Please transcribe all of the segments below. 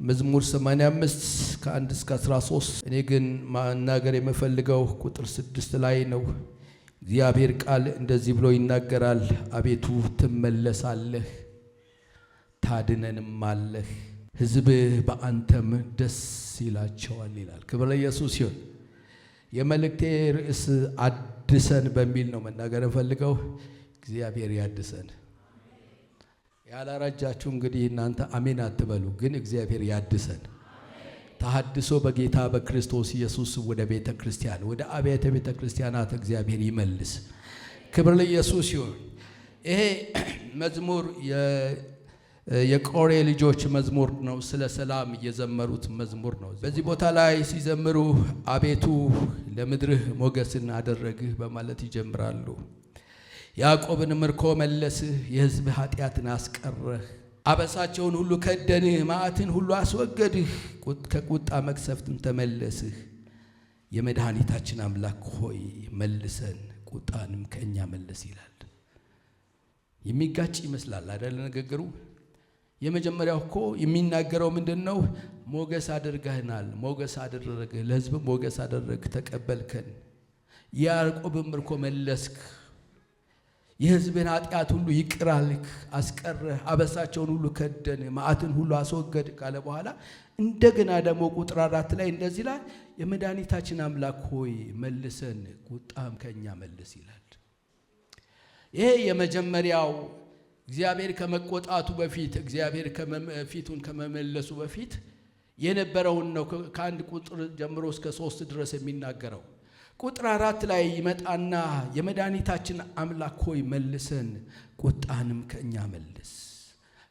መዝሙር 85 ከ1 እስከ 13 እኔ ግን ማናገር የምፈልገው ቁጥር 6 ላይ ነው። እግዚአብሔር ቃል እንደዚህ ብሎ ይናገራል። አቤቱ ትመለሳለህ ታድነንማለህ፣ ሕዝብህ በአንተም ደስ ይላቸዋል ይላል። ክብር ለኢየሱስ ይሁን። የመልእክቴ ርዕስ አድሰን በሚል ነው መናገር የምፈልገው። እግዚአብሔር ያድሰን። ያላረጃችሁ እንግዲህ እናንተ አሜን አትበሉ፣ ግን እግዚአብሔር ያድሰን። ተሐድሶ በጌታ በክርስቶስ ኢየሱስ ወደ ቤተ ክርስቲያን ወደ አብያተ ቤተ ክርስቲያናት እግዚአብሔር ይመልስ። ክብር ለኢየሱስ ይሁን። ይሄ መዝሙር የቆሬ ልጆች መዝሙር ነው። ስለ ሰላም የዘመሩት መዝሙር ነው። በዚህ ቦታ ላይ ሲዘምሩ አቤቱ ለምድርህ ሞገስን አደረግህ በማለት ይጀምራሉ። ያዕቆብን ምርኮ መለስህ፣ የሕዝብ ኃጢአትን አስቀረህ፣ አበሳቸውን ሁሉ ከደንህ፣ መዓትን ሁሉ አስወገድህ፣ ከቁጣ መቅሰፍትም ተመለስህ። የመድኃኒታችን አምላክ ሆይ መልሰን፣ ቁጣንም ከእኛ መልስ ይላል። የሚጋጭ ይመስላል አይደል ንግግሩ? የመጀመሪያው እኮ የሚናገረው ምንድነው? ሞገስ አድርገህናል፣ ሞገስ አደረግህ፣ ለሕዝብ ሞገስ አደረግ፣ ተቀበልከን፣ ያዕቆብን ምርኮ መለስክ፣ የሕዝብን ኃጢአት ሁሉ ይቅር አልክ፣ አስቀረህ፣ አበሳቸውን ሁሉ ከደን፣ መዓትን ሁሉ አስወገድ ካለ በኋላ እንደገና ደግሞ ቁጥር 4 ላይ እንደዚህ ይላል፣ የመድኃኒታችን አምላክ ሆይ መልሰን፣ ቁጣም ከእኛ መልስ ይላል። ይሄ የመጀመሪያው እግዚአብሔር ከመቆጣቱ በፊት እግዚአብሔር ፊቱን ከመመለሱ በፊት የነበረውን ነው። ከአንድ ቁጥር ጀምሮ እስከ 3 ድረስ የሚናገረው ቁጥር 4 ላይ ይመጣና የመድኃኒታችን አምላክ ሆይ መልሰን፣ ቁጣንም ከእኛ መልስ።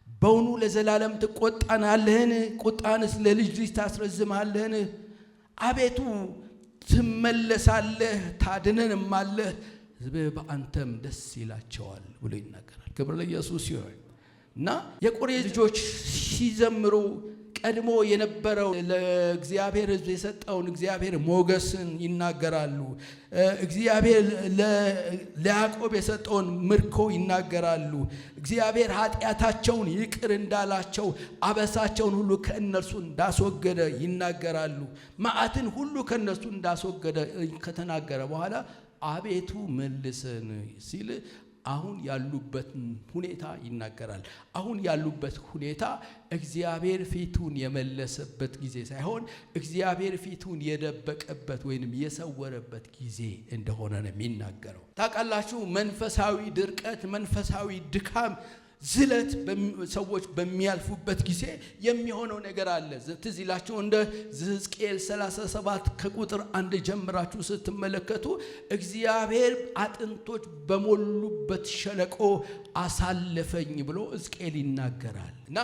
በውኑ ለዘላለም ትቆጣናለህን? ቁጣንስ ለልጅ ልጅ ታስረዝማለህን? አቤቱ ትመለሳለህ ታድነንማለህ፣ ሕዝብህ በአንተም ደስ ይላቸዋል ብሎ ይናገራል። ክብር ለኢየሱስ ይሁን። እና የቆሬ ልጆች ሲዘምሩ ቀድሞ የነበረው ለእግዚአብሔር ሕዝብ የሰጠውን እግዚአብሔር ሞገስን ይናገራሉ። እግዚአብሔር ለያዕቆብ የሰጠውን ምርኮ ይናገራሉ። እግዚአብሔር ኃጢአታቸውን ይቅር እንዳላቸው፣ አበሳቸውን ሁሉ ከእነርሱ እንዳስወገደ ይናገራሉ። መዓትን ሁሉ ከእነርሱ እንዳስወገደ ከተናገረ በኋላ አቤቱ መልሰን ሲል አሁን ያሉበትን ሁኔታ ይናገራል። አሁን ያሉበት ሁኔታ እግዚአብሔር ፊቱን የመለሰበት ጊዜ ሳይሆን እግዚአብሔር ፊቱን የደበቀበት ወይንም የሰወረበት ጊዜ እንደሆነ ነው የሚናገረው። ታውቃላችሁ፣ መንፈሳዊ ድርቀት፣ መንፈሳዊ ድካም፣ ዝለት ሰዎች በሚያልፉበት ጊዜ የሚሆነው ነገር አለ። ትዝ ይላችሁ እንደ ሕዝቅኤል 37 ከቁጥር 1 ጀምራችሁ ስትመለከቱ እግዚአብሔር አጥንቶች በሞሉበት ሸለቆ አሳለፈኝ ብሎ ሕዝቅኤል ይናገራል። እና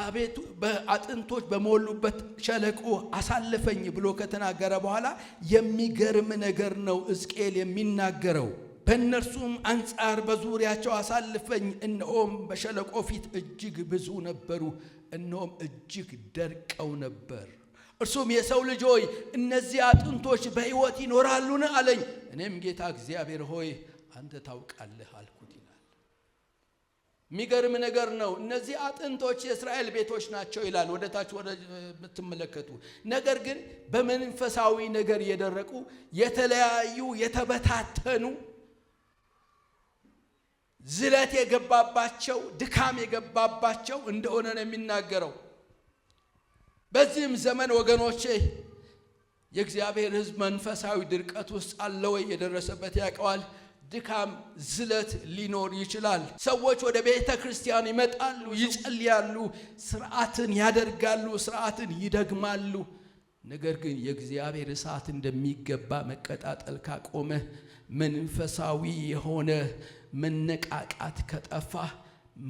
አቤቱ በአጥንቶች በሞሉበት ሸለቆ አሳለፈኝ ብሎ ከተናገረ በኋላ የሚገርም ነገር ነው ሕዝቅኤል የሚናገረው። በእነርሱም አንጻር በዙሪያቸው አሳልፈኝ፣ እነሆም በሸለቆ ፊት እጅግ ብዙ ነበሩ፣ እነሆም እጅግ ደርቀው ነበር። እርሱም የሰው ልጅ ሆይ እነዚህ አጥንቶች በሕይወት ይኖራሉን አለኝ። እኔም ጌታ እግዚአብሔር ሆይ አንተ ታውቃለህ አልኩት ይላል። የሚገርም ነገር ነው። እነዚህ አጥንቶች የእስራኤል ቤቶች ናቸው ይላል ወደ ታች ወደ ምትመለከቱ። ነገር ግን በመንፈሳዊ ነገር የደረቁ የተለያዩ የተበታተኑ ዝለት የገባባቸው ድካም የገባባቸው እንደሆነ ነው የሚናገረው። በዚህም ዘመን ወገኖቼ የእግዚአብሔር ሕዝብ መንፈሳዊ ድርቀት ውስጥ አለ ወይ? የደረሰበት ያውቀዋል። ድካም፣ ዝለት ሊኖር ይችላል። ሰዎች ወደ ቤተ ክርስቲያን ይመጣሉ፣ ይጸልያሉ፣ ስርዓትን ያደርጋሉ፣ ስርዓትን ይደግማሉ። ነገር ግን የእግዚአብሔር እሳት እንደሚገባ መቀጣጠል ካቆመ፣ መንፈሳዊ የሆነ መነቃቃት ከጠፋ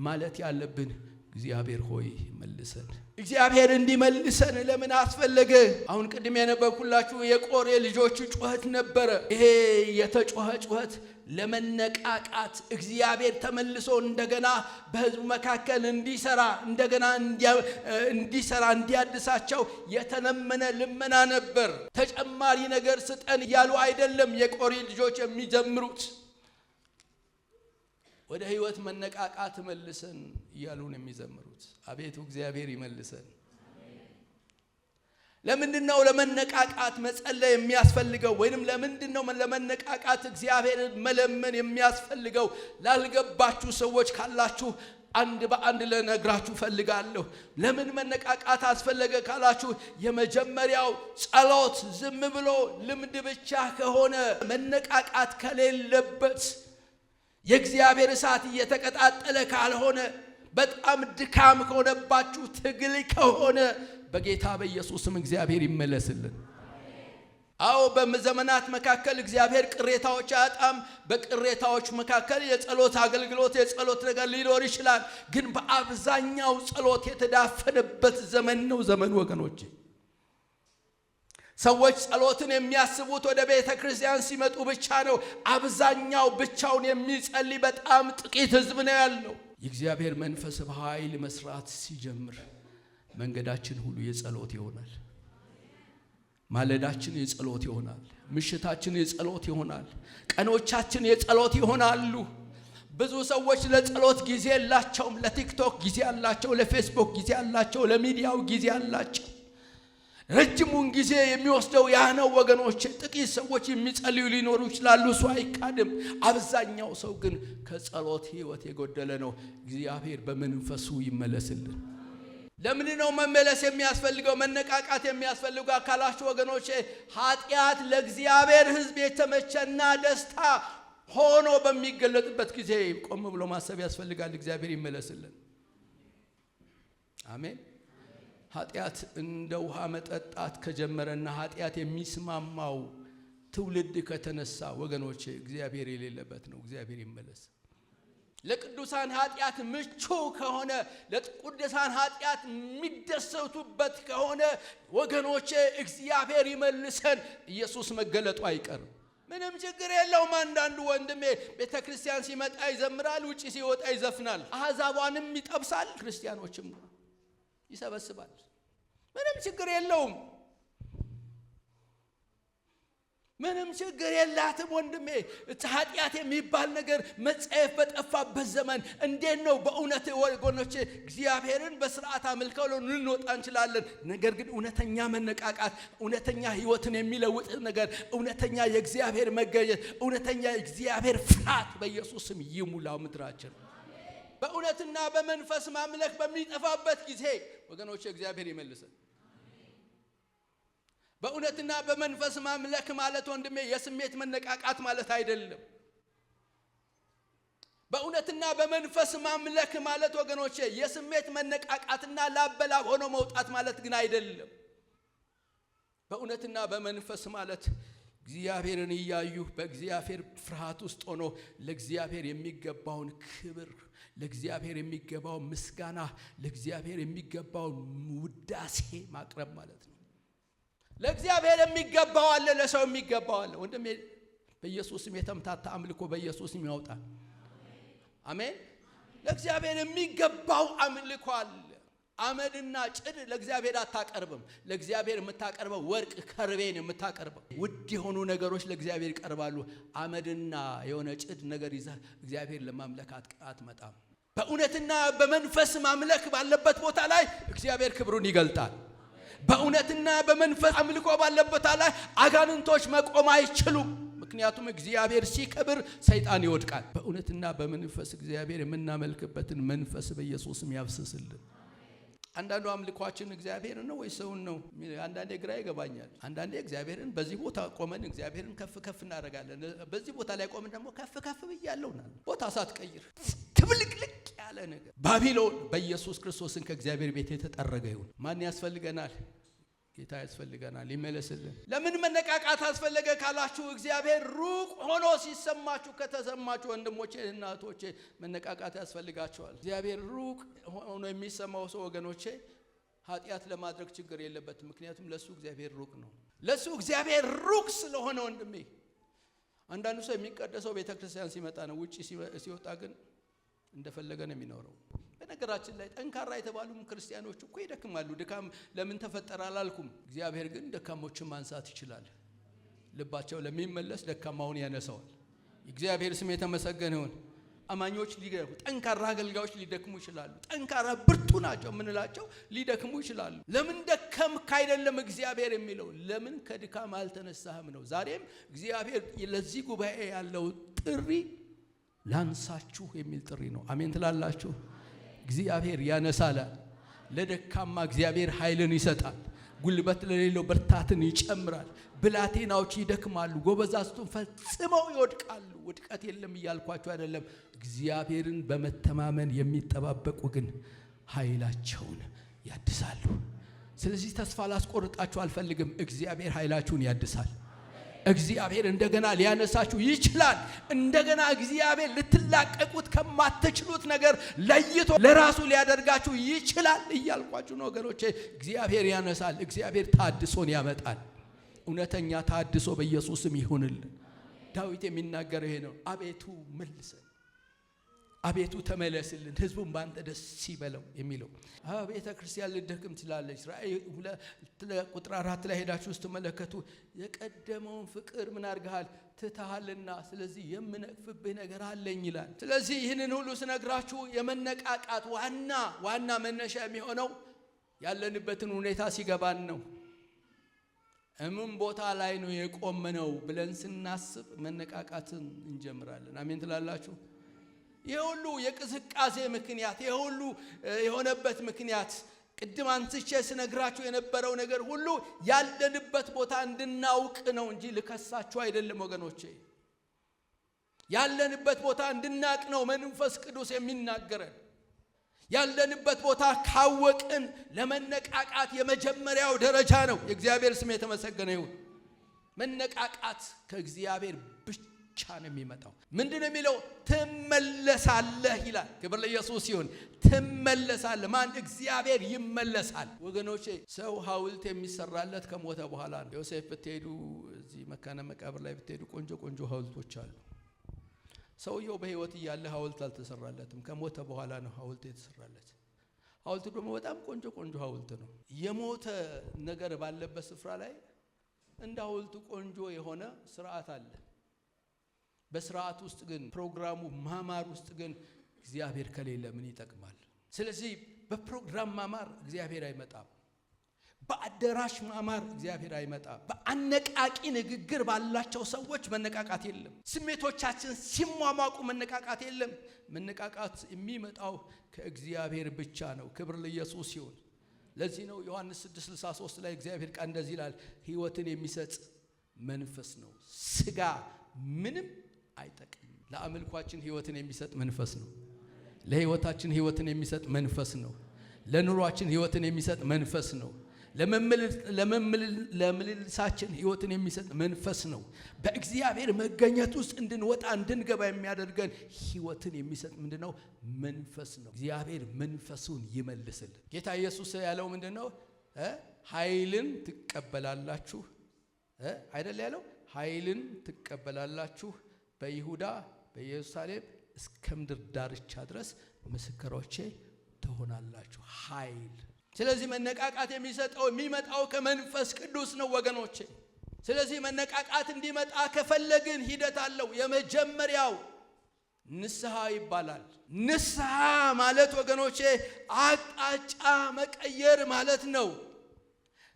ማለት ያለብን እግዚአብሔር ሆይ መልሰን። እግዚአብሔር እንዲመልሰን ለምን አስፈለገ? አሁን ቅድም የነበርኩላችሁ የቆሬ ልጆች ጩኸት ነበረ። ይሄ የተጮኸ ጩኸት ለመነቃቃት እግዚአብሔር ተመልሶ እንደገና በሕዝቡ መካከል እንዲሰራ እንደገና እንዲያድሳቸው የተለመነ ልመና ነበር። ተጨማሪ ነገር ስጠን እያሉ አይደለም የቆሬ ልጆች የሚዘምሩት። ወደ ህይወት መነቃቃት መልሰን እያሉ ነው የሚዘምሩት። አቤቱ እግዚአብሔር ይመልሰን። ለምንድነው ለመነቃቃት መጸለይ የሚያስፈልገው? ወይንም ለምንድነው ለመነቃቃት እግዚአብሔርን መለመን የሚያስፈልገው? ላልገባችሁ ሰዎች ካላችሁ አንድ በአንድ ለነግራችሁ ፈልጋለሁ። ለምን መነቃቃት አስፈለገ ካላችሁ የመጀመሪያው ጸሎት ዝም ብሎ ልምድ ብቻ ከሆነ መነቃቃት ከሌለበት የእግዚአብሔር እሳት እየተቀጣጠለ ካልሆነ በጣም ድካም ከሆነባችሁ ትግል ከሆነ በጌታ በኢየሱስም እግዚአብሔር ይመለስልን። አዎ በዘመናት መካከል እግዚአብሔር ቅሬታዎች አያጣም። በቅሬታዎች መካከል የጸሎት አገልግሎት የጸሎት ነገር ሊኖር ይችላል። ግን በአብዛኛው ጸሎት የተዳፈነበት ዘመን ነው ዘመን ወገኖቼ። ሰዎች ጸሎትን የሚያስቡት ወደ ቤተ ክርስቲያን ሲመጡ ብቻ ነው። አብዛኛው ብቻውን የሚጸልይ በጣም ጥቂት ሕዝብ ነው ያለው። የእግዚአብሔር መንፈስ በኃይል መስራት ሲጀምር መንገዳችን ሁሉ የጸሎት ይሆናል። ማለዳችን የጸሎት ይሆናል። ምሽታችን የጸሎት ይሆናል። ቀኖቻችን የጸሎት ይሆናሉ። ብዙ ሰዎች ለጸሎት ጊዜ የላቸውም። ለቲክቶክ ጊዜ አላቸው፣ ለፌስቡክ ጊዜ አላቸው፣ ለሚዲያው ጊዜ አላቸው። ረጅሙን ጊዜ የሚወስደው ያ ነው ወገኖች። ጥቂት ሰዎች የሚጸልዩ ሊኖሩ ይችላሉ፣ እሱ አይካድም። አብዛኛው ሰው ግን ከጸሎት ህይወት የጎደለ ነው። እግዚአብሔር በመንፈሱ ይመለስልን። ለምን ነው መመለስ የሚያስፈልገው? መነቃቃት የሚያስፈልገው አካላችሁ ወገኖቼ ኃጢአት ለእግዚአብሔር ሕዝብ የተመቸና ደስታ ሆኖ በሚገለጥበት ጊዜ ቆም ብሎ ማሰብ ያስፈልጋል። እግዚአብሔር ይመለስልን። አሜን። ኃጢአት እንደ ውሃ መጠጣት ከጀመረና ኃጢአት የሚስማማው ትውልድ ከተነሳ ወገኖቼ እግዚአብሔር የሌለበት ነው። እግዚአብሔር ይመለስ። ለቅዱሳን ኃጢአት ምቹ ከሆነ ለቅዱሳን ኃጢአት የሚደሰቱበት ከሆነ ወገኖቼ እግዚአብሔር ይመልሰን። ኢየሱስ መገለጡ አይቀርም። ምንም ችግር የለውም። አንዳንዱ ወንድሜ ቤተክርስቲያን ሲመጣ ይዘምራል፣ ውጪ ሲወጣ ይዘፍናል፣ አሕዛቧንም ይጠብሳል፣ ክርስቲያኖችም ይሰበስባል። ምንም ችግር የለውም። ምንም ችግር የላትም ወንድሜ። ኃጢአት የሚባል ነገር መጸየፍ በጠፋበት ዘመን እንዴት ነው በእውነት ወገኖቼ እግዚአብሔርን በስርዓት አመልከው ልንወጣ እንችላለን። ነገር ግን እውነተኛ መነቃቃት፣ እውነተኛ ህይወትን የሚለውጥ ነገር፣ እውነተኛ የእግዚአብሔር መገኘት፣ እውነተኛ የእግዚአብሔር ፍርሃት በኢየሱስ ስም ይሙላው ምድራችን። በእውነትና በመንፈስ ማምለክ በሚጠፋበት ጊዜ ወገኖቼ እግዚአብሔር ይመልሰን። በእውነትና በመንፈስ ማምለክ ማለት ወንድሜ የስሜት መነቃቃት ማለት አይደለም። በእውነትና በመንፈስ ማምለክ ማለት ወገኖቼ የስሜት መነቃቃትና ላበላብ ሆኖ መውጣት ማለት ግን አይደለም። በእውነትና በመንፈስ ማለት እግዚአብሔርን እያዩ በእግዚአብሔር ፍርሃት ውስጥ ሆኖ ለእግዚአብሔር የሚገባውን ክብር፣ ለእግዚአብሔር የሚገባውን ምስጋና፣ ለእግዚአብሔር የሚገባውን ውዳሴ ማቅረብ ማለት ነው። ለእግዚአብሔር የሚገባው አለ፣ ለሰው የሚገባው አለ። ወንድሜ በኢየሱስም የተምታታ አምልኮ በኢየሱስም ያወጣል። አሜን። ለእግዚአብሔር የሚገባው አምልኮ አለ። አመድና ጭድ ለእግዚአብሔር አታቀርብም። ለእግዚአብሔር የምታቀርበው ወርቅ ከርቤን የምታቀርበው ውድ የሆኑ ነገሮች ለእግዚአብሔር ይቀርባሉ። አመድና የሆነ ጭድ ነገር ይዘህ እግዚአብሔር ለማምለክ አትመጣም። በእውነትና በመንፈስ ማምለክ ባለበት ቦታ ላይ እግዚአብሔር ክብሩን ይገልጣል። በእውነትና በመንፈስ አምልኮ ባለበት ላይ አጋንንቶች መቆም አይችሉም። ምክንያቱም እግዚአብሔር ሲከብር ሰይጣን ይወድቃል። በእውነትና በመንፈስ እግዚአብሔር የምናመልክበትን መንፈስ በኢየሱስም ያፍስስልን። አንዳንዱ አምልኳችን እግዚአብሔር ነው ወይ ሰውን ነው? አንዳንዴ ግራ ይገባኛል። አንዳንዴ እግዚአብሔርን በዚህ ቦታ ቆመን እግዚአብሔርን ከፍ ከፍ እናደርጋለን። በዚህ ቦታ ላይ ቆመን ደግሞ ከፍ ከፍ ብያለውና ቦታ ሳትቀይር ትብልቅልቅ ያለ ነገር ባቢሎን በኢየሱስ ክርስቶስን ከእግዚአብሔር ቤት የተጠረገ ይሁን። ማን ያስፈልገናል? ጌታ ያስፈልገናል። ይመለስልን። ለምን መነቃቃት አስፈለገ ካላችሁ እግዚአብሔር ሩቅ ሆኖ ሲሰማችሁ ከተሰማችሁ ወንድሞቼ እና እህቶቼ መነቃቃት ያስፈልጋቸዋል። እግዚአብሔር ሩቅ ሆኖ የሚሰማው ሰው ወገኖቼ ኃጢአት ለማድረግ ችግር የለበትም። ምክንያቱም ለሱ እግዚአብሔር ሩቅ ነው። ለሱ እግዚአብሔር ሩቅ ስለሆነ ወንድሜ አንዳንዱ ሰው የሚቀደሰው ቤተክርስቲያን ሲመጣ ነው። ውጪ ሲወጣ ግን እንደፈለገ ነው የሚኖረው። በነገራችን ላይ ጠንካራ የተባሉ ክርስቲያኖች እኮ ይደክማሉ። ድካም ለምን ተፈጠረ አላልኩም። እግዚአብሔር ግን ደካሞችን ማንሳት ይችላል። ልባቸው ለሚመለስ ደካማውን ያነሳዋል። እግዚአብሔር ስም የተመሰገነ ይሁን። አማኞች ሊደክሙ፣ ጠንካራ አገልጋዮች ሊደክሙ ይችላሉ። ጠንካራ ብርቱ ናቸው ምንላቸው ሊደክሙ ይችላሉ። ለምን ደከምክ አይደለም እግዚአብሔር የሚለው፣ ለምን ከድካም አልተነሳህም ነው። ዛሬም እግዚአብሔር ለዚህ ጉባኤ ያለው ጥሪ ላንሳችሁ የሚል ጥሪ ነው። አሜን ትላላችሁ? እግዚአብሔር ያነሳል። ለደካማ እግዚአብሔር ኃይልን ይሰጣል። ጉልበት ለሌለው ብርታትን ይጨምራል። ብላቴናዎች ይደክማሉ፣ ጎበዛዝቱን ፈጽመው ይወድቃሉ። ውድቀት የለም እያልኳቸው አይደለም። እግዚአብሔርን በመተማመን የሚጠባበቁ ግን ኃይላቸውን ያድሳሉ። ስለዚህ ተስፋ ላስቆርጣችሁ አልፈልግም። እግዚአብሔር ኃይላችሁን ያድሳል። እግዚአብሔር እንደገና ሊያነሳችሁ ይችላል። እንደገና እግዚአብሔር ልትላቀቁት ከማትችሉት ነገር ለይቶ ለራሱ ሊያደርጋችሁ ይችላል እያልኳችሁ ነው ወገኖቼ። እግዚአብሔር ያነሳል። እግዚአብሔር ታድሶን ያመጣል። እውነተኛ ታድሶ በኢየሱስም ይሁንልን። ዳዊት የሚናገረው ይሄ ነው። አቤቱ መልሰን፣ አቤቱ ተመለስልን፣ ሕዝቡን ባንተ ደስ ይበለው የሚለው። ቤተ ክርስቲያን ልደክም ትላለች። ራእይ 2 ቁጥር 4 ላይ ሄዳችሁ ስትመለከቱ የቀደመውን ፍቅር ምን አድርገሃል? ትተሃልና፣ ስለዚህ የምነቅፍብህ ነገር አለኝ ይላል። ስለዚህ ይህንን ሁሉ ስነግራችሁ የመነቃቃት ዋና መነሻ የሚሆነው ያለንበትን ሁኔታ ሲገባን ነው። እምን ቦታ ላይ ነው የቆመነው ብለን ስናስብ መነቃቃትን እንጀምራለን። አሜን ትላላችሁ? የሁሉ የቅዝቃዜ ምክንያት የሁሉ የሆነበት ምክንያት ቅድም አንስቼ ስነግራችሁ የነበረው ነገር ሁሉ ያለንበት ቦታ እንድናውቅ ነው እንጂ ልከሳችሁ አይደለም ወገኖቼ። ያለንበት ቦታ እንድናቅ ነው መንፈስ ቅዱስ የሚናገረን። ያለንበት ቦታ ካወቅን ለመነቃቃት የመጀመሪያው ደረጃ ነው። የእግዚአብሔር ስም የተመሰገነ ይሁን። መነቃቃት ከእግዚአብሔር ብቻ ነው የሚመጣው። ምንድነው የሚለው? ትመለሳለህ ይላል። ክብር ለኢየሱስ ይሁን። ትመለሳለህ። ማን? እግዚአብሔር ይመለሳል። ወገኖቼ ሰው ሐውልት የሚሰራለት ከሞተ በኋላ ነው። ዮሴፍ ብትሄዱ፣ እዚህ መካነ መቃብር ላይ ብትሄዱ ቆንጆ ሐውልቶች አሉ። ሰውየው በህይወት እያለ ሐውልት አልተሰራለትም። ከሞተ በኋላ ነው ሐውልት የተሰራለት። ሐውልቱ ደግሞ በጣም ቆንጆ ሐውልት ነው። የሞተ ነገር ባለበት ስፍራ ላይ እንደ ሐውልቱ ቆንጆ የሆነ ስርዓት አለ። በስርዓት ውስጥ ግን ፕሮግራሙ ማማር ውስጥ ግን እግዚአብሔር ከሌለ ምን ይጠቅማል? ስለዚህ በፕሮግራም ማማር እግዚአብሔር አይመጣም። በአዳራሽ ማማር እግዚአብሔር አይመጣም። በአነቃቂ ንግግር ባላቸው ሰዎች መነቃቃት የለም። ስሜቶቻችን ሲሟሟቁ መነቃቃት የለም። መነቃቃት የሚመጣው ከእግዚአብሔር ብቻ ነው። ክብር ለኢየሱስ ይሁን። ለዚህ ነው ዮሐንስ 6:63 ላይ እግዚአብሔር ቃል እንደዚህ ይላል፣ ሕይወትን የሚሰጥ መንፈስ ነው፣ ሥጋ ምንም አይጠቅም። ለአምልኳችን ሕይወትን የሚሰጥ መንፈስ ነው። ለሕይወታችን ሕይወትን የሚሰጥ መንፈስ ነው። ለኑሯችን ሕይወትን የሚሰጥ መንፈስ ነው። ለምልልሳችን ሕይወትን የሚሰጥ መንፈስ ነው። በእግዚአብሔር መገኘት ውስጥ እንድንወጣ እንድንገባ የሚያደርገን ሕይወትን የሚሰጥ ምንድነው? መንፈስ ነው። እግዚአብሔር መንፈሱን ይመልስልን። ጌታ ኢየሱስ ያለው ምንድነው? ኃይልን ትቀበላላችሁ አይደል ያለው? ኃይልን ትቀበላላችሁ፣ በይሁዳ በኢየሩሳሌም እስከ ምድር ዳርቻ ድረስ ምስክሮቼ ትሆናላችሁ። ኃይል። ስለዚህ መነቃቃት የሚመጣው ከመንፈስ ቅዱስ ነው ወገኖቼ። ስለዚህ መነቃቃት እንዲመጣ ከፈለግን ሂደት አለው። የመጀመሪያው ንስሐ ይባላል። ንስሐ ማለት ወገኖቼ አቅጣጫ መቀየር ማለት ነው።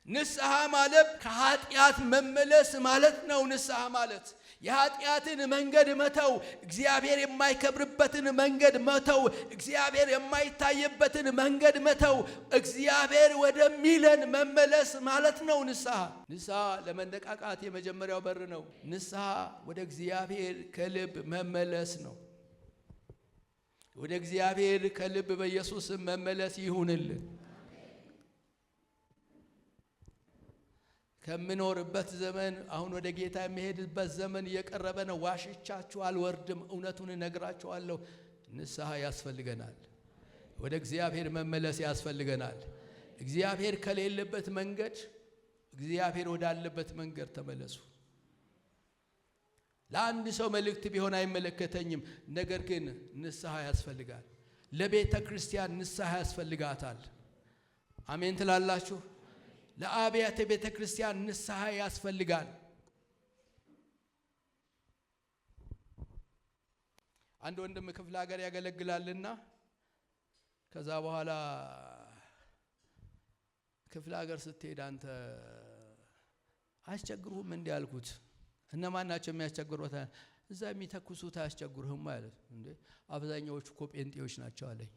ንስሐ ማለት ከኃጢአት መመለስ ማለት ነው። ንስሐ ማለት የኃጢአትን መንገድ መተው፣ እግዚአብሔር የማይከብርበትን መንገድ መተው፣ እግዚአብሔር የማይታይበትን መንገድ መተው፣ እግዚአብሔር ወደሚለን መመለስ ማለት ነው ንስሐ። ንስሐ ለመነቃቃት የመጀመሪያው በር ነው። ንስሐ ወደ እግዚአብሔር ከልብ መመለስ ነው። ወደ እግዚአብሔር ከልብ በኢየሱስ መመለስ ይሁንልን። ከምኖርበት ዘመን አሁን ወደ ጌታ የሚሄድበት ዘመን እየቀረበ ነው። ዋሽቻችሁ አልወርድም፣ እውነቱን እነግራችኋለሁ። ንስሐ ያስፈልገናል። ወደ እግዚአብሔር መመለስ ያስፈልገናል። እግዚአብሔር ከሌለበት መንገድ እግዚአብሔር ወዳለበት መንገድ ተመለሱ። ለአንድ ሰው መልእክት ቢሆን አይመለከተኝም። ነገር ግን ንስሐ ያስፈልጋል። ለቤተ ክርስቲያን ንስሐ ያስፈልጋታል። አሜን ትላላችሁ? ለአብያተ ቤተ ክርስቲያን ንስሐ ያስፈልጋል። አንድ ወንድም ክፍለ ሀገር ያገለግላልና ከዛ በኋላ ክፍለ ሀገር ስትሄድ አንተ አያስቸግሩህም እንዴ አልኩት። እነማን ናቸው የሚያስቸግሩት? እዛ የሚተኩሱት አያስቸግሩህም ማለት እንዴ? አብዛኛዎቹ እኮ ጴንጤዎች ናቸው አለኝ።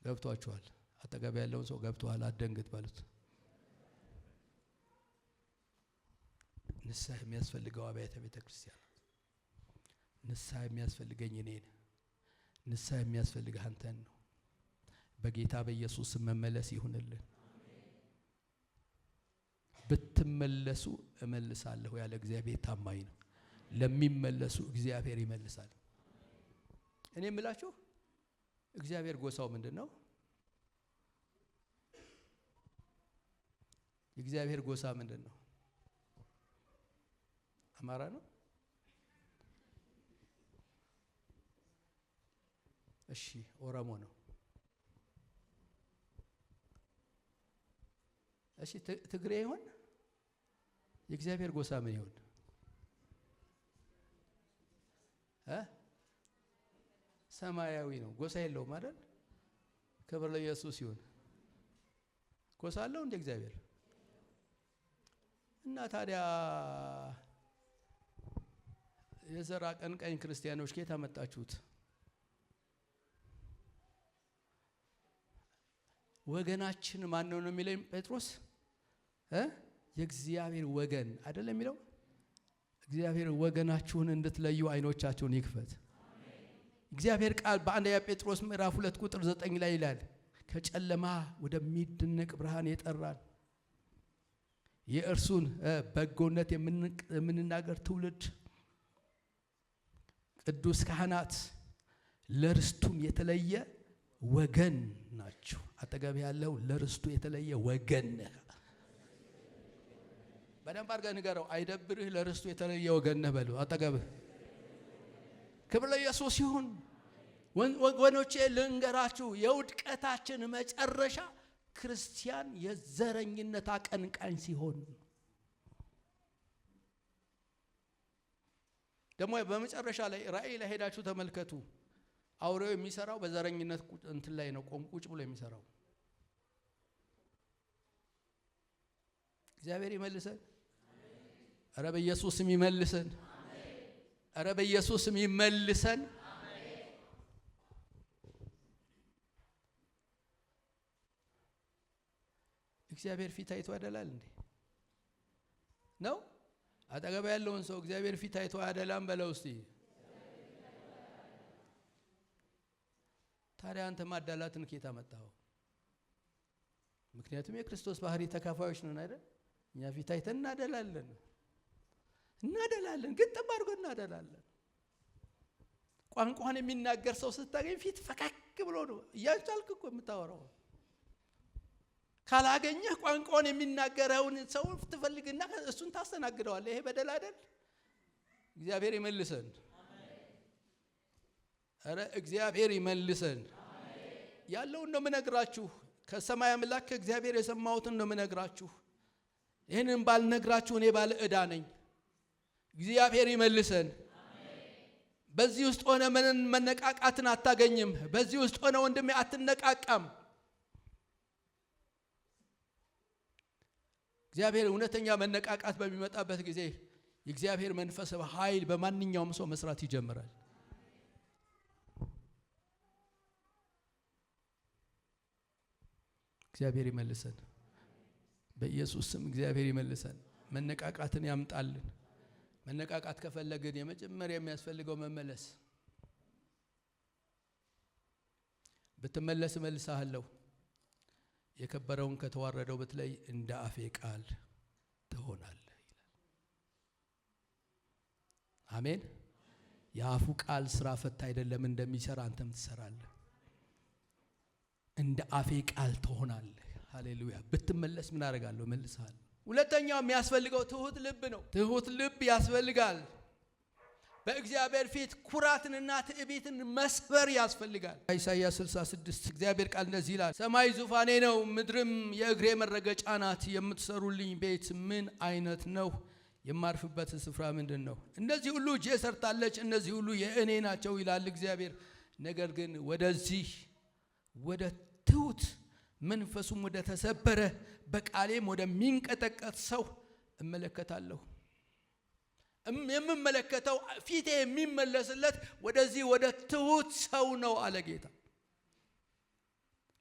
ገብቷችኋል? አጠገብ ያለውን ሰው ገብቷል አትደንግጥ በሉት። ንስሐ የሚያስፈልገው አብያተ ቤተክርስቲያን፣ ንስሐ የሚያስፈልገኝ እኔን፣ ንስሐ የሚያስፈልግህ አንተን ነው። በጌታ በኢየሱስ መመለስ ይሁንልን። ብትመለሱ እመልሳለሁ ያለ እግዚአብሔር ታማኝ ነው። ለሚመለሱ እግዚአብሔር ይመልሳል። እኔ የምላችሁ እግዚአብሔር ጎሳው ምንድነው? የእግዚአብሔር ጎሳ ምንድነው? አማራ ነው? እሺ ኦሮሞ ነው? እሺ ትግሬ ይሆን? የእግዚአብሔር ጎሳ ምን ይሆን? ሰማያዊ ነው። ጎሳ የለውም አይደል? ክብር ለኢየሱስ ይሁን። ጎሳ አለው እንደ እግዚአብሔር? እና ታዲያ የዘር አቀንቃኝ ክርስቲያኖች ከየት አመጣችሁት? ወገናችን ማን ነው የሚለው ጴጥሮስ? የእግዚአብሔር ወገን አይደለም የሚለው? እግዚአብሔር ወገናችሁን እንድትለዩ አይኖቻችሁን ይክፈት። እግዚአብሔር ቃል በአንደኛ ጴጥሮስ ምዕራፍ 2 ቁጥር 9 ላይ ይላል፣ ከጨለማ ወደሚደነቅ ብርሃን የጠራን የእርሱን በጎነት የምንናገር ትውልድ፣ ቅዱስ ካህናት፣ ለርስቱም የተለየ ወገን ናችሁ። አጠገብ ያለው ለርስቱ የተለየ ወገን ነህ። በደንብ አድርገህ ንገረው። አይደብርህ፣ ለርስቱ የተለየ ወገን ነህ በለው አጠገብህ። ክብር ለኢየሱስ ይሁን። ወገኖቼ ልንገራችሁ፣ የውድቀታችን መጨረሻ ክርስቲያን የዘረኝነት አቀንቃኝ ሲሆን፣ ደግሞ በመጨረሻ ላይ ራእይ ላይ ሄዳችሁ ተመልከቱ። አውሬው የሚሰራው በዘረኝነት እንትን ላይ ነው፣ ቁጭ ብሎ የሚሰራው። እግዚአብሔር ይመልሰን። ኧረ በኢየሱስም ይመልሰን። ኧረ በኢየሱስም ይመልሰን። እግዚአብሔር ፊት አይቶ ያደላል እንዴ? ነው? አጠገብ ያለውን ሰው እግዚአብሔር ፊት አይቶ ያደላም በለው እስቲ። ታዲያ አንተ ማዳላትን ከየት አመጣኸው? ምክንያቱም የክርስቶስ ባህሪ ተካፋዮች ነን አይደል? እኛ ፊት አይተን እናደላለን፣ ግጥም አድርገን እናደላለን። ቋንቋን የሚናገር ሰው ስታገኝ ፊት ፈከክ ብሎ ነው እያልቻልክ እኮ የምታወራው። ካላገኘህ ቋንቋውን የሚናገረውን ሰው ትፈልግና እሱን ታስተናግደዋለህ። ይሄ በደል አይደል? እግዚአብሔር ይመልሰን። ኧረ እግዚአብሔር ይመልሰን። ያለውን ነው የምነግራችሁ። ከሰማይ አምላክ ከእግዚአብሔር የሰማሁትን ነው የምነግራችሁ። ይህንን ባልነግራችሁ እኔ ባለ ዕዳ ነኝ። እግዚአብሔር ይመልሰን። በዚህ ውስጥ ሆነ መነቃቃትን አታገኝም። በዚህ ውስጥ ሆነ ወንድሜ አትነቃቃም። እግዚአብሔር እውነተኛ መነቃቃት በሚመጣበት ጊዜ የእግዚአብሔር መንፈስ በኃይል በማንኛውም ሰው መስራት ይጀምራል። እግዚአብሔር ይመልሰን። በኢየሱስ ስም እግዚአብሔር ይመልሰን። መነቃቃትን ያምጣልን። መነቃቃት ከፈለግን የመጀመሪያ የሚያስፈልገው መመለስ። ብትመለስ እመልስሃለሁ፣ የከበረውን ከተዋረደው ብትለይ እንደ አፌ ቃል ትሆናለህ ይላል። አሜን። የአፉ ቃል ስራ ፈታ አይደለም፣ እንደሚሰራ አንተም ትሰራለህ። እንደ አፌ ቃል ትሆናለህ። ሃሌሉያ። ብትመለስ ምን አደርጋለሁ? እመልስሃለሁ። ሁለተኛው የሚያስፈልገው ትሁት ልብ ነው። ትሁት ልብ ያስፈልጋል። በእግዚአብሔር ፊት ኩራትንና ትዕቢትን መስበር ያስፈልጋል። ኢሳይያስ 66 እግዚአብሔር ቃል እንደዚህ ይላል፣ ሰማይ ዙፋኔ ነው፣ ምድርም የእግሬ መረገጫ ናት። የምትሰሩልኝ ቤት ምን አይነት ነው? የማርፍበት ስፍራ ምንድን ነው? እነዚህ ሁሉ እጄ ሰርታለች፣ እነዚህ ሁሉ የእኔ ናቸው ይላል እግዚአብሔር። ነገር ግን ወደዚህ ወደ ትሑት መንፈሱም ወደ ተሰበረ በቃሌም ወደሚንቀጠቀጥ ሰው እመለከታለሁ። የምመለከተው ፊቴ የሚመለስለት ወደዚህ ወደ ትሑት ሰው ነው አለ ጌታ።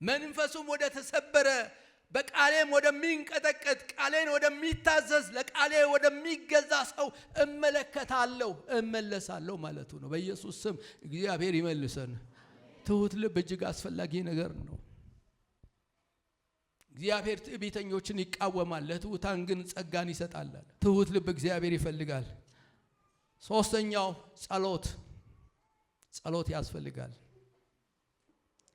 መንፈሱም ወደ ተሰበረ በቃሌም ወደሚንቀጠቀጥ ቃሌን ወደሚታዘዝ ለቃሌ ወደሚገዛ ሰው እመለከታለሁ እመለሳለሁ ማለቱ ነው። በኢየሱስ ስም እግዚአብሔር ይመልሰን። ትሑት ልብ እጅግ አስፈላጊ ነገር ነው። እግዚአብሔር ትዕቢተኞችን ይቃወማል፣ ለትሑታን ግን ጸጋን ይሰጣል። ትሑት ልብ እግዚአብሔር ይፈልጋል። ሶስተኛው ጸሎት ያስፈልጋል።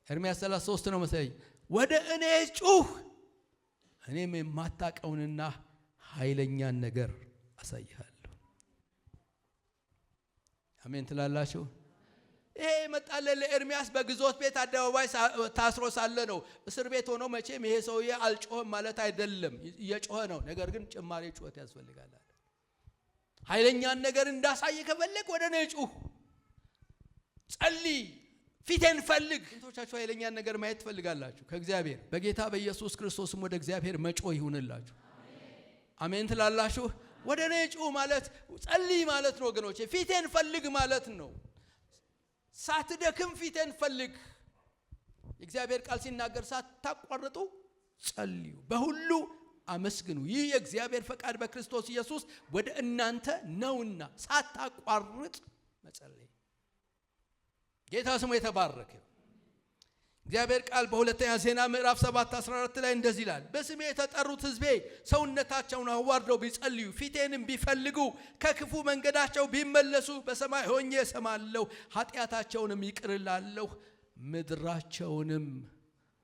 ኤርምያስ 33 ነው መሰለኝ፣ ወደ እኔ ጩህ እኔም የማታውቀውንና ኃይለኛን ነገር አሳይሃለሁ። አሜን ትላላችሁ? ይሄ መጣለ ለኤርምያስ በግዞት ቤት አደባባይ ታስሮ ሳለ ነው። እስር ቤት ሆኖ መቼም ይሄ ሰውዬ አልጮህም ማለት አይደለም፣ እየጮኸ ነው። ነገር ግን ጭማሪ ጩኸት ያስፈልጋል። ኃይለኛን ነገር እንዳሳየ ከፈለክ ወደ እኔ ጩህ፣ ጸልይ፣ ፊቴን ፈልግ። እንቶቻችሁ ኃይለኛን ነገር ማየት ትፈልጋላችሁ ከእግዚአብሔር። በጌታ በኢየሱስ ክርስቶስም ወደ እግዚአብሔር መጮህ ይሁንላችሁ። አሜን ትላላችሁ? ወደ እኔ ጩህ ማለት ጸልይ ማለት ነው ወገኖቼ። ፊቴን ፈልግ ማለት ነው። ሳትደክም ፊቴን ፈልግ። የእግዚአብሔር ቃል ሲናገር ሳታቋርጡ ጸልዩ፣ በሁሉ አመስግኑ፣ ይህ የእግዚአብሔር ፈቃድ በክርስቶስ ኢየሱስ ወደ እናንተ ነውና። ሳታቋርጥ መጸለይ። ጌታ ስሙ የተባረከ። እግዚአብሔር ቃል በሁለተኛ ዜና ምዕራፍ 7:14 ላይ እንደዚህ ይላል፣ በስሜ የተጠሩት ሕዝቤ ሰውነታቸውን አዋርደው ቢጸልዩ ፊቴንም ቢፈልጉ ከክፉ መንገዳቸው ቢመለሱ በሰማይ ሆኜ እሰማለሁ፣ ኃጢአታቸውንም ይቅር እላለሁ፣ ምድራቸውንም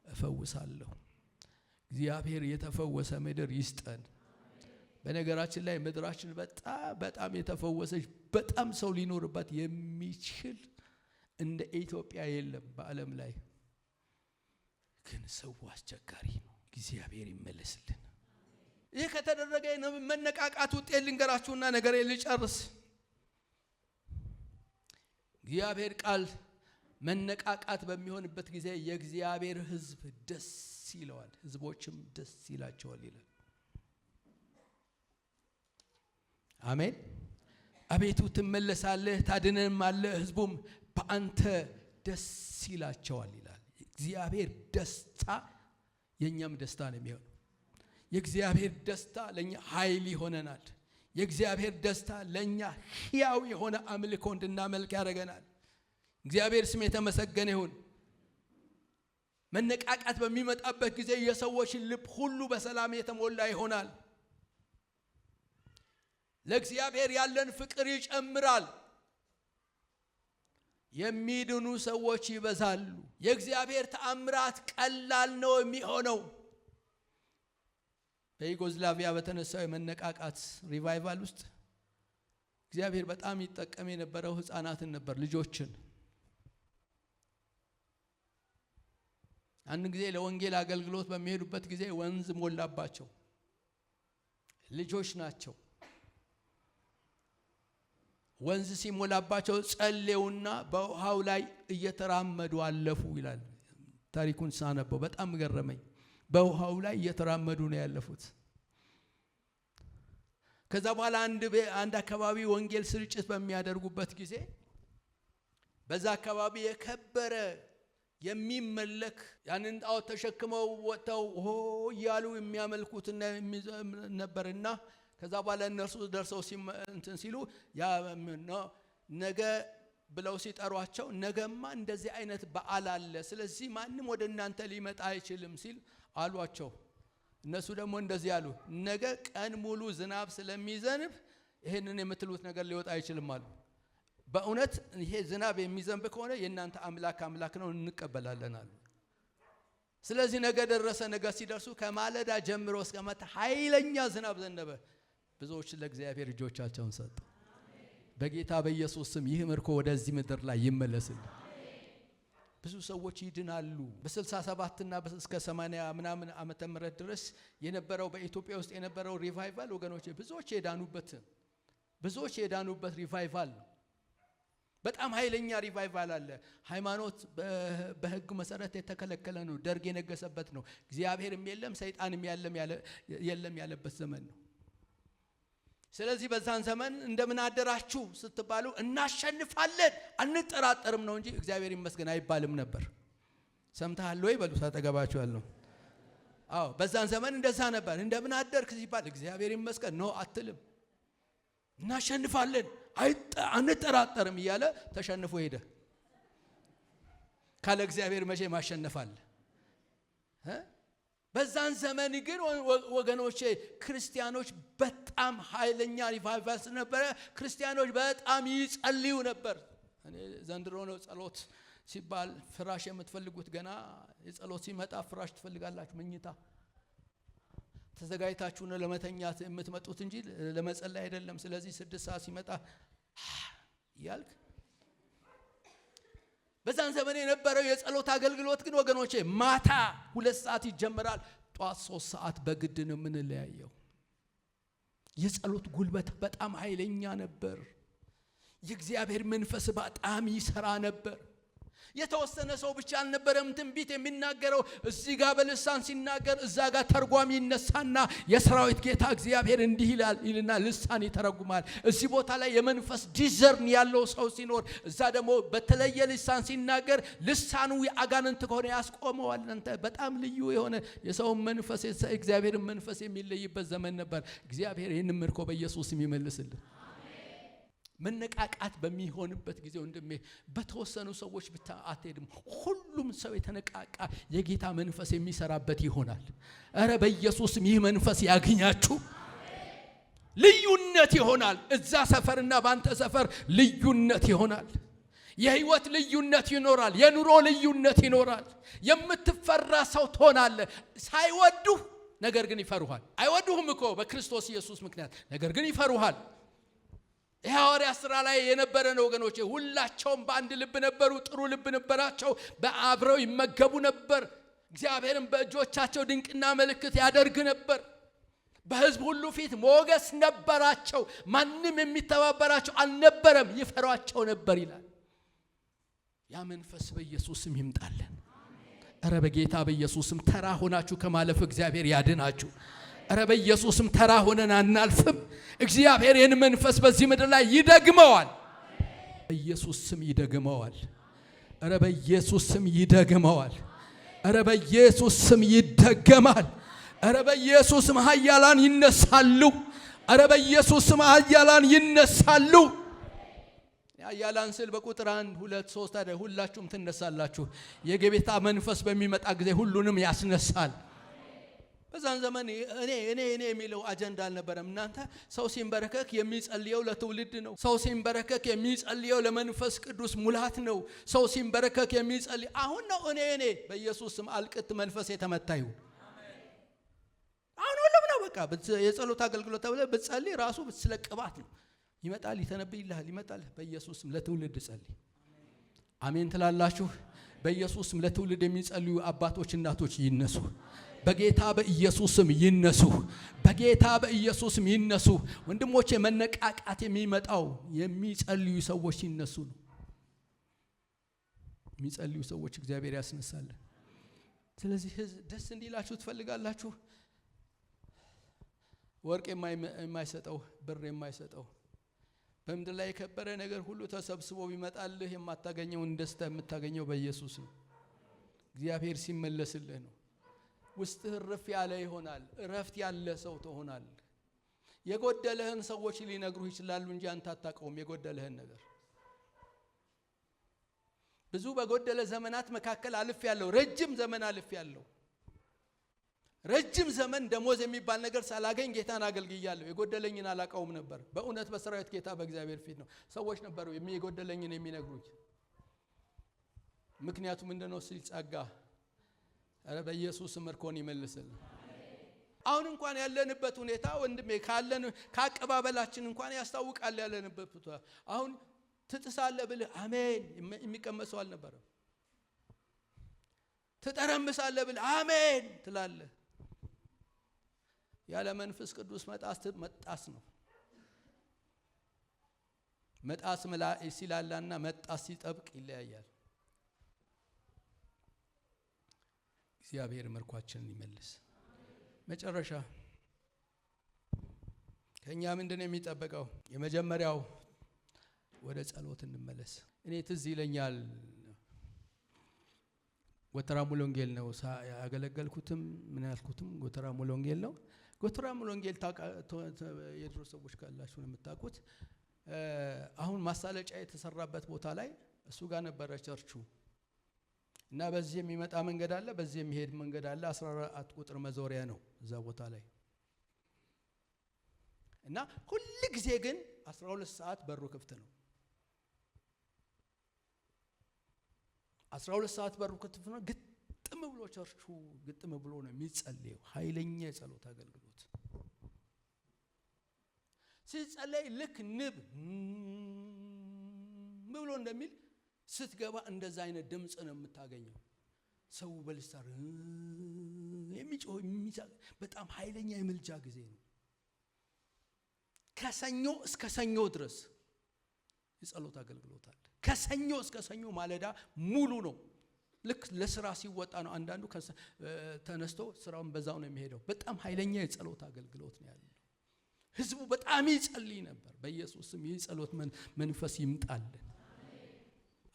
እፈውሳለሁ። እግዚአብሔር የተፈወሰ ምድር ይስጠን። በነገራችን ላይ ምድራችን በጣም የተፈወሰች በጣም ሰው ሊኖርባት የሚችል እንደ ኢትዮጵያ የለም በዓለም ላይ። ግን ሰው አስቸጋሪ ነው። እግዚአብሔር ይመለስልን። ይህ ከተደረገ መነቃቃት ውጤት ልንገራችሁና ነገሬ ልጨርስ። እግዚአብሔር ቃል መነቃቃት በሚሆንበት ጊዜ የእግዚአብሔር ሕዝብ ደስ ይለዋል፣ ሕዝቦችም ደስ ይላቸዋል ይላል። አሜን። አቤቱ ትመለሳለህ፣ ታድነንማለህ፣ ሕዝቡም በአንተ ደስ ይላቸዋል ይላል። እግዚአብሔር ደስታ የኛም ደስታ ነው የሚሆነው። የእግዚአብሔር ደስታ ለኛ ኃይል ይሆነናል። የእግዚአብሔር ደስታ ለኛ ሕያው የሆነ አምልኮ እንድናመልክ ያደርገናል። እግዚአብሔር ስም የተመሰገነ ይሁን። መነቃቃት በሚመጣበት ጊዜ የሰዎች ልብ ሁሉ በሰላም የተሞላ ይሆናል። ለእግዚአብሔር ያለን ፍቅር ይጨምራል። የሚድኑ ሰዎች ይበዛሉ። የእግዚአብሔር ተአምራት ቀላል ነው የሚሆነው። በዩጎዝላቪያ በተነሳው የመነቃቃት ሪቫይቫል ውስጥ እግዚአብሔር በጣም ይጠቀም የነበረው ሕፃናትን ነበር፣ ልጆችን። አንድ ጊዜ ለወንጌል አገልግሎት በሚሄዱበት ጊዜ ወንዝ ሞላባቸው። ልጆች ናቸው። ወንዝ ሲሞላባቸው ጸለዩና በውሃው ላይ እየተራመዱ አለፉ ይላል። ታሪኩን ሳነበው በጣም ገረመኝ። በውሃው ላይ እየተራመዱ ነው ያለፉት። ከዛ በኋላ አንድ አካባቢ ወንጌል ስርጭት በሚያደርጉበት ጊዜ በዛ አካባቢ የከበረ የሚመለክ ያንን ጣዖት ተሸክመው ወጥተው እያሉ የሚያመልኩት ነበርና ከዛ በኋላ እነርሱ ደርሰው ሲሉ ነገ ብለው ሲጠሯቸው ነገማ እንደዚህ አይነት በዓል አለ፣ ስለዚህ ማንም ወደ እናንተ ሊመጣ አይችልም ሲል አሏቸው። እነሱ ደግሞ እንደዚህ አሉ፣ ነገ ቀን ሙሉ ዝናብ ስለሚዘንብ ይሄንን የምትሉት ነገር ሊወጣ አይችልም አሉ። በእውነት ይሄ ዝናብ የሚዘንብ ከሆነ የእናንተ አምላክ ነው እንቀበላለን አሉ። ስለዚህ ነገ ደረሰ። ነገ ሲደርሱ ከማለዳ ጀምሮ እስከ ማታ ኃይለኛ ዝናብ ዘነበ። ብዙዎች ለእግዚአብሔር እጆቻቸውን ሰጡ። በጌታ በኢየሱስ ስም ይህ ምርኮ ወደዚህ ምድር ላይ ይመለስልን። ብዙ ሰዎች ይድናሉ። በ67 እና እስከ 80 ምናምን ዓመተ ምህረት ድረስ የነበረው በኢትዮጵያ ውስጥ የነበረው ሪቫይቫል ወገኖች ብዙዎች የዳኑበት ሪቫይቫል ነው። በጣም ኃይለኛ ሪቫይቫል አለ። ሃይማኖት በሕግ መሰረት የተከለከለ ነው። ደርግ የነገሰበት ነው። እግዚአብሔርም የለም ሰይጣንም የለም ያለበት ዘመን ነው። ስለዚህ በዛን ዘመን እንደምን አደራችሁ ስትባሉ እናሸንፋለን አንጠራጠርም ነው እንጂ እግዚአብሔር ይመስገን አይባልም ነበር። ሰምተሃል ወይ በሉ ታጠገባችኋለሁ። አዎ በዛን ዘመን እንደዛ ነበር። እንደምን አደርክ ሲባል እግዚአብሔር ይመስገን ነው አትልም። እናሸንፋለን አንጠራጠርም እያለ ተሸንፎ ሄደ። ካለ እግዚአብሔር መቼ ማሸነፋል? በዛን ዘመን ግን ወገኖቼ ክርስቲያኖች በጣም ኃይለኛ ሪቫይቫል ነበረ። ክርስቲያኖች በጣም ይጸልዩ ነበር። እኔ ዘንድሮ ነው ጸሎት ሲባል ፍራሽ የምትፈልጉት ገና የጸሎት ሲመጣ ፍራሽ ትፈልጋላችሁ። መኝታ ተዘጋጅታችሁ ነው ለመተኛት የምትመጡት እንጂ ለመጸለይ አይደለም። ስለዚህ 6 ሰዓት ሲመጣ ያልክ በዛን ዘመን የነበረው የጸሎት አገልግሎት ግን ወገኖቼ ማታ 2 ሰዓት ይጀምራል። ጧት 3 ሰዓት በግድ ነው የምንለያየው። የጸሎት ጉልበት በጣም ኃይለኛ ነበር። የእግዚአብሔር መንፈስ በጣም ይሰራ ነበር። የተወሰነ ሰው ብቻ አልነበረም ትንቢት የሚናገረው። እዚህ ጋር በልሳን ሲናገር እዛ ጋር ተርጓሚ ይነሳና የሰራዊት ጌታ እግዚአብሔር እንዲህ ይልና ልሳን ይተረጉማል። እዚህ ቦታ ላይ የመንፈስ ዲዘርን ያለው ሰው ሲኖር እዛ ደግሞ በተለየ ልሳን ሲናገር ልሳኑ የአጋንንት ከሆነ ያስቆመዋል። አንተ በጣም ልዩ የሆነ የሰው መንፈስ እግዚአብሔርን መንፈስ የሚለይበት ዘመን ነበር። እግዚአብሔር ይህንን ምርኮ በኢየሱስም ይመልስልን። መነቃቃት በሚሆንበት ጊዜ ወንድሜ በተወሰኑ ሰዎች ብቻ አትሄድም። ሁሉም ሰው የተነቃቃ የጌታ መንፈስ የሚሰራበት ይሆናል። አረ በኢየሱስም ይህ መንፈስ ያግኛችሁ። ልዩነት ይሆናል። እዛ ሰፈርና ባንተ ሰፈር ልዩነት ይሆናል። የህይወት ልዩነት ይኖራል። የኑሮ ልዩነት ይኖራል። የምትፈራ ሰው ትሆናለህ። ሳይወዱህ ነገር ግን ይፈሩሃል። አይወዱህም እኮ በክርስቶስ ኢየሱስ ምክንያት፣ ነገር ግን ይፈሩሃል። የሐዋርያት ሥራ ላይ የነበረ ነው ወገኖቼ። ሁላቸውም በአንድ ልብ ነበሩ። ጥሩ ልብ ነበራቸው። በአብረው ይመገቡ ነበር። እግዚአብሔርም በእጆቻቸው ድንቅና ምልክት ያደርግ ነበር። በሕዝብ ሁሉ ፊት ሞገስ ነበራቸው። ማንም የሚተባበራቸው አልነበረም። ይፈሯቸው ነበር ይላል። ያ መንፈስ በኢየሱስም ይምጣልን። ኧረ በጌታ በኢየሱስም ተራ ሆናችሁ ከማለፍ እግዚአብሔር ያድናችሁ። ኧረ በኢየሱስም ተራ ሆነን አናልፍም። እግዚአብሔር ይህን መንፈስ በዚህ ምድር ላይ ይደግመዋል። በኢየሱስ ስም ይደግመዋል። ኧረ በኢየሱስ ስም ይደግመዋል። ኧረ በኢየሱስ ስም ይደገማል። ኧረ በኢየሱስ ስም ኃያላን ይነሳሉ። ኧረ በኢየሱስ ስም ኃያላን ይነሳሉ። ኃያላን ስል በቁጥር 1 2 3 አይደል፣ ሁላችሁም ትነሳላችሁ። የጌታ መንፈስ በሚመጣ ጊዜ ሁሉንም ያስነሳል። በዛን ዘመን እኔ የሚለው አጀንዳ አልነበረም። እናንተ ሰው ሲንበረከክ የሚጸልየው ለትውልድ ነው። ሰው ሲንበረከክ የሚጸልየው ለመንፈስ ቅዱስ ሙላት ነው። ሰው ሲንበረከክ የሚጸልይ አሁን ነው እኔ በኢየሱስ ስም አልቅት መንፈስ የተመታ ይሁን። አሁን ሁሉም ነው በቃ የጸሎት አገልግሎት ተብለ ብትጸልይ ራሱ ስለ ቅባት ነው። ይመጣል፣ ይተነብይልሃል፣ ይመጣል። በኢየሱስ ስም ለትውልድ ጸልይ። አሜን ትላላችሁ? በኢየሱስ ስም ለትውልድ የሚጸልዩ አባቶች እናቶች ይነሱ። በጌታ በኢየሱስ ስም ይነሱ። በጌታ በኢየሱስ ስም ይነሱ። ወንድሞቼ መነቃቃት የሚመጣው የሚጸልዩ ሰዎች ሲነሱ ነው። የሚጸልዩ ሰዎች እግዚአብሔር ያስነሳል። ስለዚህ ደስ እንዲላችሁ ትፈልጋላችሁ? ወርቅ የማይሰጠው ብር የማይሰጠው በምድር ላይ የከበረ ነገር ሁሉ ተሰብስቦ ቢመጣልህ የማታገኘውን ደስታ የምታገኘው በኢየሱስ ነው። እግዚአብሔር ሲመለስልህ ነው። ውስጥህ እረፍ ያለ ይሆናል። እረፍት ያለ ሰው ትሆናል። የጎደለህን ሰዎች ሊነግሩህ ይችላሉ እንጂ አንተ አታውቀውም የጎደለህን ነገር። ብዙ በጎደለ ዘመናት መካከል አልፍ ያለው ረጅም ዘመን አልፍ ያለው ረጅም ዘመን ደሞዝ የሚባል ነገር ሳላገኝ ጌታን አገልግያለሁ። የጎደለኝን አላውቀውም ነበር። በእውነት በሰራዊት ጌታ በእግዚአብሔር ፊት ነው ሰዎች ነበሩ የጎደለኝን የሚነግሩኝ። ምክንያቱም ምንድነው ሲል ጸጋ። ኧረ በኢየሱስ ምርኮን ይመልስልን። አሁን እንኳን ያለንበት ሁኔታ ወንድሜ ካለን ካቀባበላችን እንኳን ያስታውቃል ያለንበት ሁኔታ። አሁን ትጥሳለህ ብለህ አሜን የሚቀመሰው አልነበረም። ትጠረምሳለህ ብለህ አሜን ትላለህ። ያለ መንፈስ ቅዱስ መጣስ ነው። መጣስ ሲላላና መጣስ ሲጠብቅ ይለያያል። እግዚአብሔር ምርኳችንን ይመልስ። መጨረሻ ከኛ ምንድነው የሚጠበቀው? የመጀመሪያው ወደ ጸሎት እንመለስ። እኔ ትዝ ይለኛል ጎተራ ሙሉ ወንጌል ነው ያገለገልኩትም ምን ያልኩትም ጎተራ ሙሉ ወንጌል ነው። ጎተራ ሙሉ ወንጌል የድሮ ሰዎች ካላችሁ ነው የምታውቁት። አሁን ማሳለጫ የተሰራበት ቦታ ላይ እሱ ጋር ነበረ ቸርቹ እና በዚህ የሚመጣ መንገድ አለ፣ በዚህ የሚሄድ መንገድ አለ። 14 ቁጥር መዞሪያ ነው እዛ ቦታ ላይ እና ሁሉ ጊዜ ግን 12 ሰዓት በሩ ክፍት ነው። 12 ሰዓት በሩ ክፍት ነው። ግጥም ብሎ ቸርቹ ግጥም ብሎ ነው የሚጸልየው። ኃይለኛ የጸሎት አገልግሎት ሲጸለይ ልክ ንብ ብሎ እንደሚል ስትገባ እንደዛ አይነት ድምጽ ነው የምታገኘው። ሰው በልሳር የሚጮህ በጣም ኃይለኛ የምልጃ ጊዜ ነው። ከሰኞ እስከ ሰኞ ድረስ የጸሎት አገልግሎት አለ። ከሰኞ እስከ ሰኞ ማለዳ ሙሉ ነው። ልክ ለስራ ሲወጣ ነው አንዳንዱ ተነስቶ ስራውን በዛው ነው የሚሄደው። በጣም ኃይለኛ የጸሎት አገልግሎት ነው ያለው። ህዝቡ በጣም ይጸልይ ነበር። በኢየሱስ ስም የጸሎት መንፈስ ይምጣልን።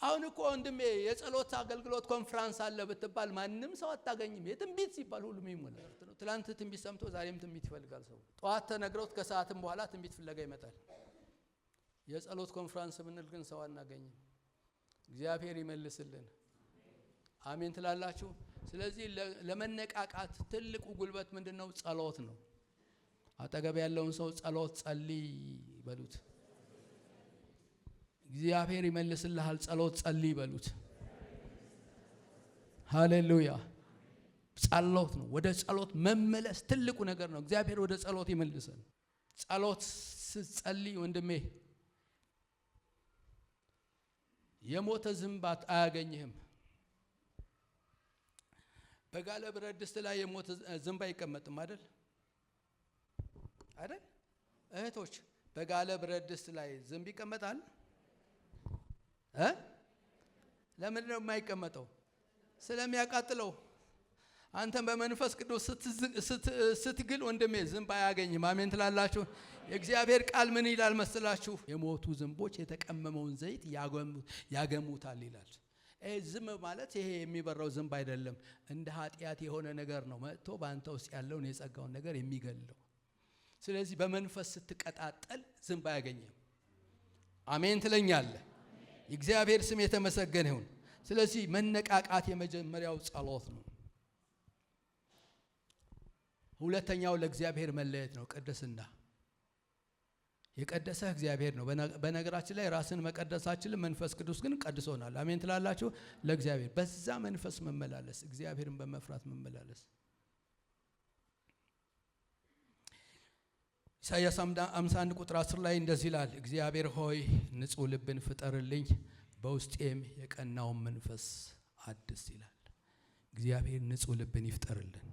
አሁን እኮ ወንድሜ የጸሎት አገልግሎት ኮንፈረንስ አለ ብትባል ማንንም ሰው አታገኝም። የትንቢት ሲባል ሁሉም ይሞላል። ትላንት ትንቢት ሰምቶ ዛሬም ትንቢት ይፈልጋል ሰው። ጠዋት ተነግሮት ከሰዓትም በኋላ ትንቢት ፍለጋ ይመጣል። የጸሎት ኮንፈረንስ ምንል ግን ሰው አናገኝም። እግዚአብሔር ይመልስልን። አሜን ትላላችሁ? ስለዚህ ለመነቃቃት ትልቁ ጉልበት ምንድነው? ጸሎት ነው። አጠገብ ያለውን ሰው ጸሎት ጸልይ በሉት። እግዚአብሔር ይመልስልሃል። ጸሎት ጸልይ በሉት። ሃሌሉያ። ጸሎት ነው። ወደ ጸሎት መመለስ ትልቁ ነገር ነው። እግዚአብሔር ወደ ጸሎት ይመልሰን። ጸሎት ስትጸልይ ወንድሜ የሞተ ዝንባት አያገኝህም። በጋለ ብረት ድስት ላይ የሞተ ዝንብ አይቀመጥም አይደል? አይደል እህቶች? በጋለ ብረት ድስት ላይ ዝንብ ይቀመጣል? ለምን ነው የማይቀመጠው? ስለሚያቃጥለው። አንተም በመንፈስ ቅዱስ ስትግል ወንድሜ ዝንብ አያገኝም። አሜን ትላላችሁ? የእግዚአብሔር ቃል ምን ይላል መስላችሁ? የሞቱ ዝንቦች የተቀመመውን ዘይት ያገሙታል ይላል። ዝም ማለት ይሄ የሚበራው ዝንብ አይደለም። እንደ ኃጢአት የሆነ ነገር ነው መጥቶ በአንተ ውስጥ ያለውን የጸጋውን ነገር የሚገለው። ስለዚህ በመንፈስ ስትቀጣጠል ዝንብ አያገኝም። አሜን ትለኛለህ? የእግዚአብሔር ስም የተመሰገነ ይሁን። ስለዚህ መነቃቃት የመጀመሪያው ጸሎት ነው። ሁለተኛው ለእግዚአብሔር መለየት ነው፣ ቅድስና። የቀደሰ እግዚአብሔር ነው። በነገራችን ላይ ራስን መቀደሳችን መንፈስ ቅዱስ ግን ቀድሶናል። አሜን ትላላችሁ? ለእግዚአብሔር በዛ መንፈስ መመላለስ፣ እግዚአብሔርን በመፍራት መመላለስ። ኢሳይያስ 51 ቁጥር 10 ላይ እንደዚህ ይላል፣ እግዚአብሔር ሆይ ንጹህ ልብን ፍጠርልኝ፣ በውስጤም የቀናውን መንፈስ አድስ ይላል። እግዚአብሔር ንጹህ ልብን ይፍጠርልን።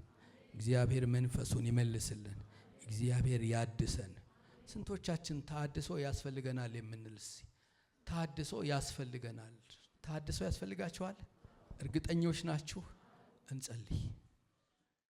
እግዚአብሔር መንፈሱን ይመልስልን። እግዚአብሔር ያድሰን። ስንቶቻችን ታድሶ ያስፈልገናል የምንልስ? ታድሶ ያስፈልገናል። ታድሶ ያስፈልጋችኋል? እርግጠኞች ናችሁ? እንጸልይ።